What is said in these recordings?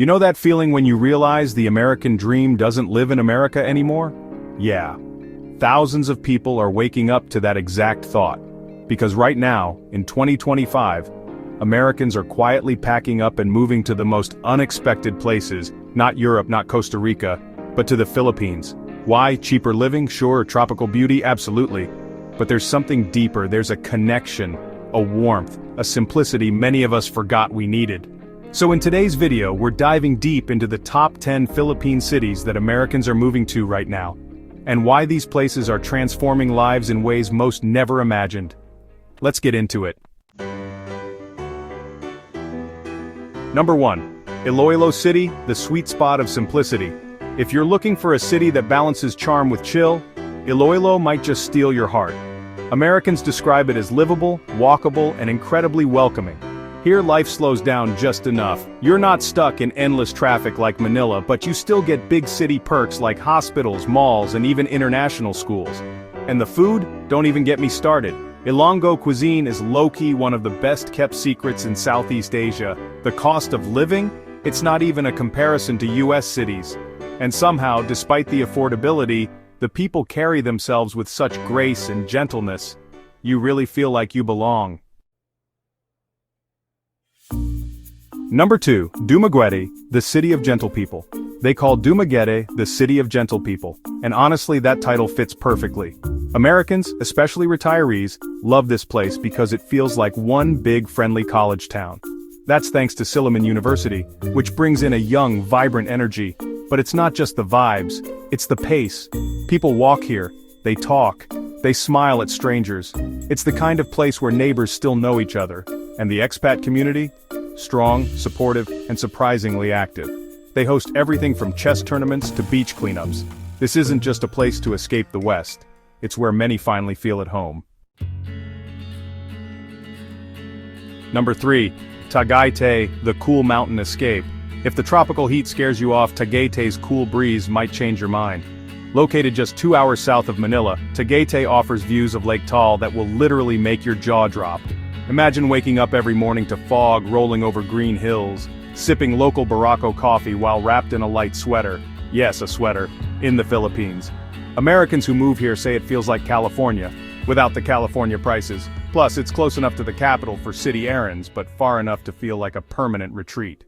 You know that feeling when you realize the American dream doesn't live in America anymore? Yeah. Thousands of people are waking up to that exact thought. Because right now, in 2025, Americans are quietly packing up and moving to the most unexpected places, not Europe, not Costa Rica, but to the Philippines. Why? Cheaper living? Sure. Tropical beauty? Absolutely. But there's something deeper. There's a connection, a warmth, a simplicity many of us forgot we needed. So in today's video, we're diving deep into the top 10 Philippine cities that Americans are moving to right now, and why these places are transforming lives in ways most never imagined. Let's get into it. Number 1. Iloilo City, the sweet spot of simplicity. If you're looking for a city that balances charm with chill, Iloilo might just steal your heart. Americans describe it as livable, walkable, and incredibly welcoming. Here life slows down just enough. You're not stuck in endless traffic like Manila, but you still get big city perks like hospitals, malls, and even international schools. And the food? Don't even get me started. Ilonggo cuisine is low-key one of the best-kept secrets in Southeast Asia. The cost of living? It's not even a comparison to US cities. And somehow, despite the affordability, the people carry themselves with such grace and gentleness. You really feel like you belong. Number 2. Dumaguete, the city of gentle people. They call Dumaguete the city of gentle people, and honestly that title fits perfectly. Americans, especially retirees, love this place because it feels like one big friendly college town. That's thanks to Silliman University, which brings in a young, vibrant energy. But it's not just the vibes, it's the pace. People walk here, they talk, they smile at strangers. It's the kind of place where neighbors still know each other. And the expat community? Strong, supportive, and surprisingly active. They host everything from chess tournaments to beach cleanups. This isn't just a place to escape the West. It's where many finally feel at home. Number 3. Tagaytay, the cool mountain escape. If the tropical heat scares you off, Tagaytay's cool breeze might change your mind. Located just 2 hours south of Manila, Tagaytay offers views of Lake Taal that will literally make your jaw drop. Imagine waking up every morning to fog rolling over green hills, sipping local Barako coffee while wrapped in a light sweater. Yes, a sweater, in the Philippines. Americans who move here say it feels like California, without the California prices. Plus, it's close enough to the capital for city errands, but far enough to feel like a permanent retreat.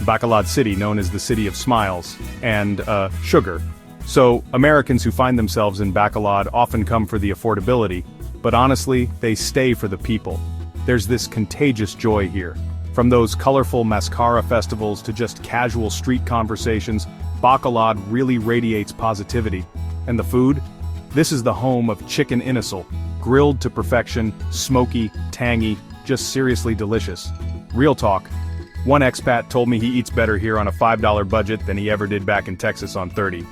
Bacolod City, known as the City of Smiles, and, sugar. So, Americans who find themselves in Bacolod often come for the affordability, but honestly, they stay for the people. There's this contagious joy here. From those colorful mascara festivals to just casual street conversations, Bacolod really radiates positivity. And the food? This is the home of chicken inasal, grilled to perfection, smoky, tangy, just seriously delicious. Real talk. One expat told me he eats better here on a $5 budget than he ever did back in Texas on 30.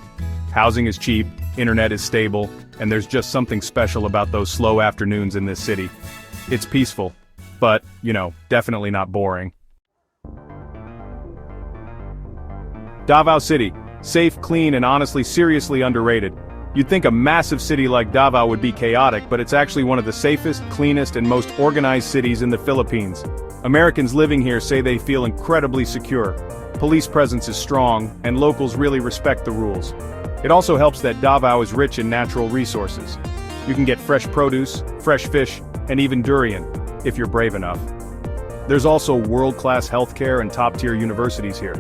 Housing is cheap, internet is stable, and there's just something special about those slow afternoons in this city. It's peaceful, but, definitely not boring. Davao City. Safe, clean, and honestly seriously underrated. You'd think a massive city like Davao would be chaotic, but it's actually one of the safest, cleanest, and most organized cities in the Philippines. Americans living here say they feel incredibly secure. Police presence is strong, and locals really respect the rules. It also helps that Davao is rich in natural resources. You can get fresh produce, fresh fish, and even durian, if you're brave enough. There's also world-class healthcare and top-tier universities here.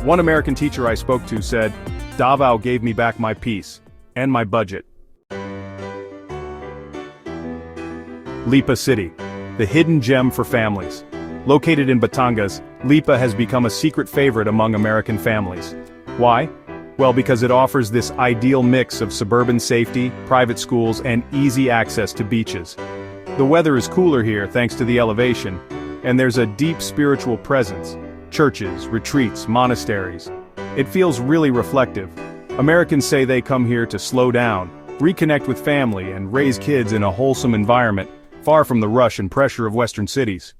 One American teacher I spoke to said, "Davao gave me back my peace, and my budget." Lipa City, the hidden gem for families. Located in Batangas, Lipa has become a secret favorite among American families. Why? Well, because it offers this ideal mix of suburban safety, private schools, and easy access to beaches. The weather is cooler here thanks to the elevation, and there's a deep spiritual presence. Churches, retreats, monasteries. It feels really reflective. Americans say they come here to slow down, reconnect with family, and raise kids in a wholesome environment, far from the rush and pressure of Western cities.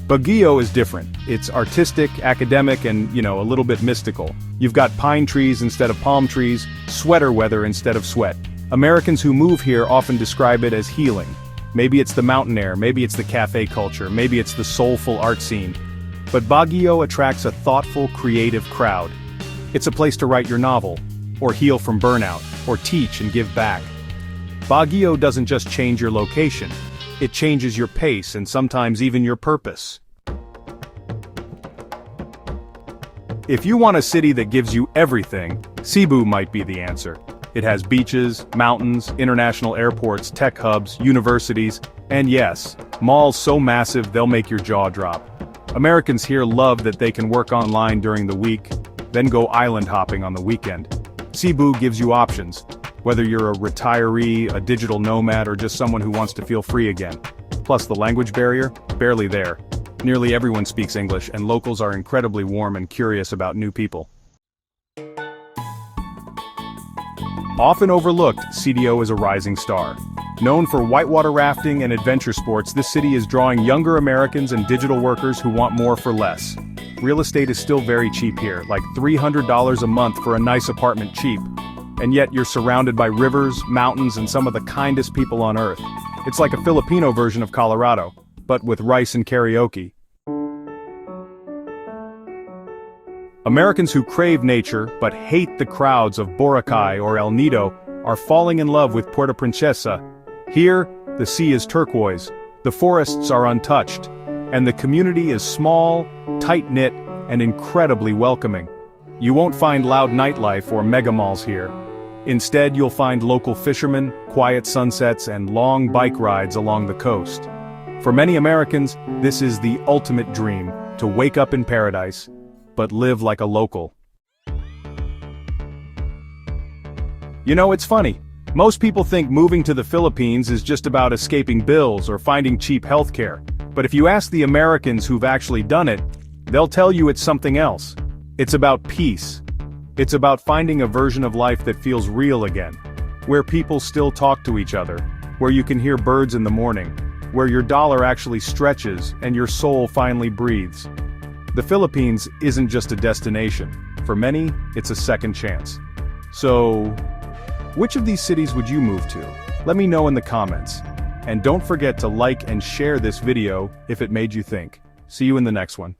Baguio is different. It's artistic, academic, and, a little bit mystical. You've got pine trees instead of palm trees, sweater weather instead of sweat. Americans who move here often describe it as healing. Maybe it's the mountain air, maybe it's the cafe culture, maybe it's the soulful art scene. But Baguio attracts a thoughtful, creative crowd. It's a place to write your novel, or heal from burnout, or teach and give back. Baguio doesn't just change your location, it changes your pace and sometimes even your purpose. If you want a city that gives you everything, Cebu might be the answer. It has beaches, mountains, international airports, tech hubs, universities, and yes, malls so massive they'll make your jaw drop. Americans here love that they can work online during the week, then go island hopping on the weekend. Cebu gives you options, whether you're a retiree, a digital nomad, or just someone who wants to feel free again. Plus the language barrier, barely there. Nearly everyone speaks English, and locals are incredibly warm and curious about new people. Often overlooked, CDO is a rising star. Known for whitewater rafting and adventure sports, this city is drawing younger Americans and digital workers who want more for less. Real estate is still very cheap here, like $300 a month for a nice apartment cheap. And yet you're surrounded by rivers, mountains, and some of the kindest people on earth. It's like a Filipino version of Colorado, but with rice and karaoke. Americans who crave nature but hate the crowds of Boracay or El Nido are falling in love with Puerto Princesa. Here, the sea is turquoise, the forests are untouched, and the community is small, tight-knit, and incredibly welcoming. You won't find loud nightlife or mega malls here. Instead, you'll find local fishermen, quiet sunsets, and long bike rides along the coast. For many Americans, this is the ultimate dream, to wake up in paradise, but live like a local. You know, it's funny. Most people think moving to the Philippines is just about escaping bills or finding cheap healthcare. But if you ask the Americans who've actually done it, they'll tell you it's something else. It's about peace. It's about finding a version of life that feels real again, where people still talk to each other, where you can hear birds in the morning, where your dollar actually stretches and your soul finally breathes. The Philippines isn't just a destination. For many, it's a second chance. So, which of these cities would you move to? Let me know in the comments. And don't forget to like and share this video if it made you think. See you in the next one.